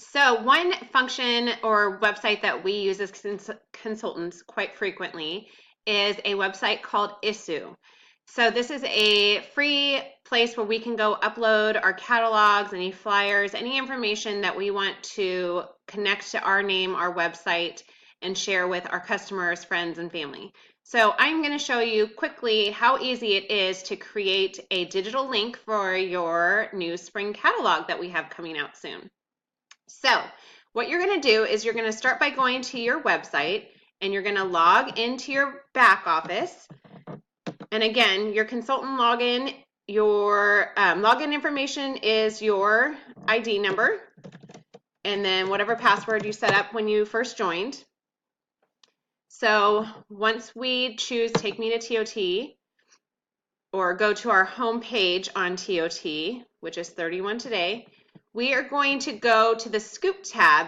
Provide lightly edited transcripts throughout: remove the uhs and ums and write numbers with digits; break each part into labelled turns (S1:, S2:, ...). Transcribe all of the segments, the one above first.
S1: So one function or website that we use as consultants quite frequently is a website called Issuu. So this is a free place where we can go upload our catalogs, any flyers, any information that we want to connect to our name, our website, and share with our customers, friends, and family. So I'm going to show you quickly how easy it is to create a digital link for your new spring catalog that we have coming out soon. So what you're going to do is you're going to start by going to your website and you're going to log into your back office. And again, your consultant login, your login information is your ID number and then whatever password you set up when you first joined. So once we choose Take Me to TOT or go to our home page on TOT, which is 31 today, we are going to go to the Scoop tab,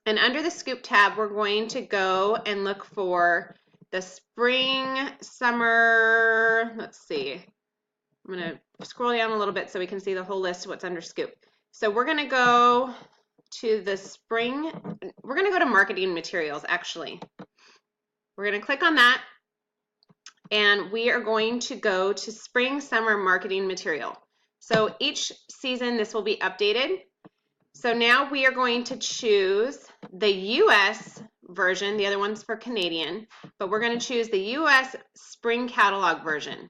S1: and under the Scoop tab, we're going to go and look for the spring, summer, let's see, I'm going to scroll down a little bit so we can see the whole list of what's under Scoop. So we're going to go to the spring, we're going to go to marketing materials actually. We're going to click on that, and we are going to go to spring, summer marketing material. So each season this will be updated. So now we are going to choose the US version, the other one's for Canadian, but we're going to choose the US spring catalog version.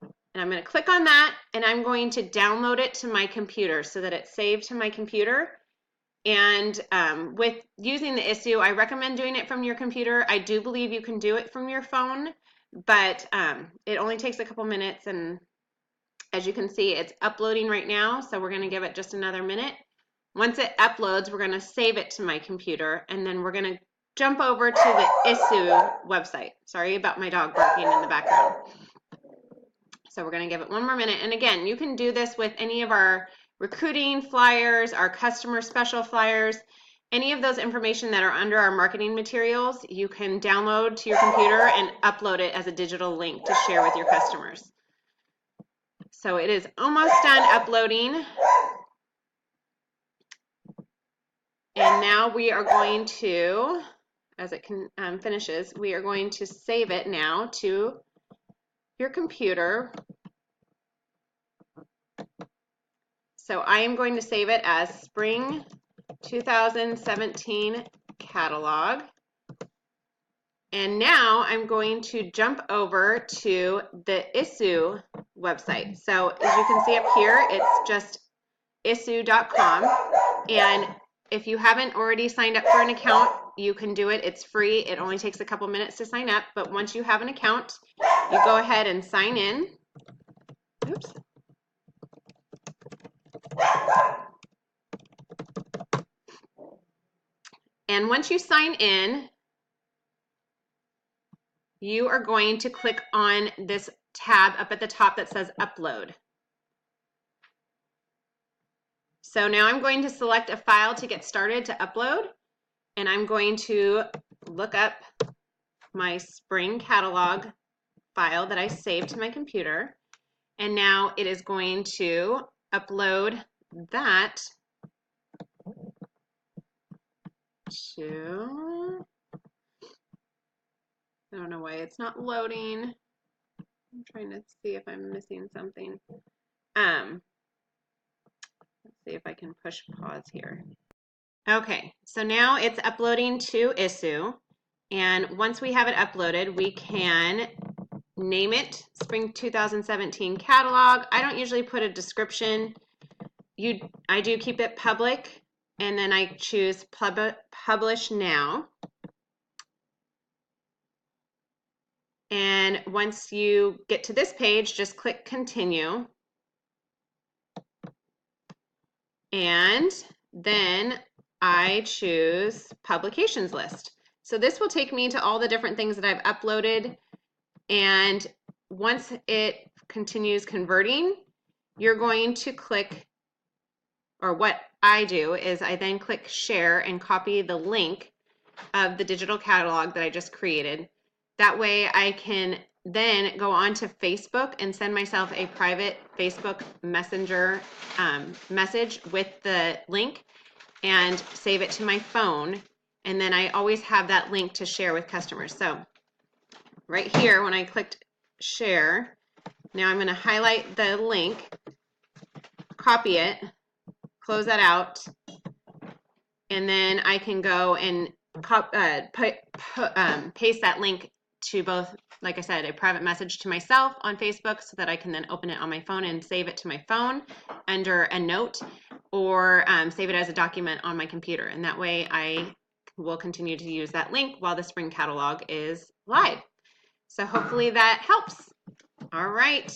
S1: And I'm going to click on that and I'm going to download it to my computer so that it's saved to my computer. And with using the Issuu, I recommend doing it from your computer. I do believe you can do it from your phone, but it only takes a couple minutes, and as you can see, it's uploading right now, so we're going to give it just another minute. Once it uploads, we're going to save it to my computer, and then we're going to jump over to the Issuu website. Sorry about my dog barking in the background. So we're going to give it one more minute, and again, you can do this with any of our recruiting flyers, our customer special flyers, any of those information that are under our marketing materials, you can download to your computer and upload it as a digital link to share with your customers. So it is almost done uploading. And now we are going to, as it finishes, we are going to save it now to your computer. So I am going to save it as Spring 2017 Catalog. And now I'm going to jump over to the Issuu website. So as you can see up here, it's just issuu.com. And if you haven't already signed up for an account, you can do it. It's free. It only takes a couple minutes to sign up. But once you have an account, you go ahead and sign in. Oops. And once you sign in, you are going to click on this tab up at the top that says Upload. So now I'm going to select a file to get started to upload, and I'm going to look up my spring catalog file that I saved to my computer, and now it is going to upload that to, I don't know why it's not loading. I'm trying to see if I'm missing something. Let's see if I can push pause here. Okay, so now it's uploading to Issuu, and once we have it uploaded, we can name it Spring 2017 Catalog. I don't usually put a description. I do keep it public, and then I choose Publish Now. And once you get to this page, just click Continue. And then I choose Publications List. So this will take me to all the different things that I've uploaded. And once it continues converting, you're going to click, or what I do is I then click Share and copy the link of the digital catalog that I just created. That way I can then go on to Facebook and send myself a private Facebook Messenger message with the link. and save it to my phone. And then I always have that link to share with customers. So right here, when I clicked share, now I'm going to highlight the link, copy it, close that out, and then I can go and paste that link to both, like I said, a private message to myself on Facebook so that I can then open it on my phone and save it to my phone under a note, or save it as a document on my computer. And that way I will continue to use that link while the spring catalog is live. So hopefully that helps. All right.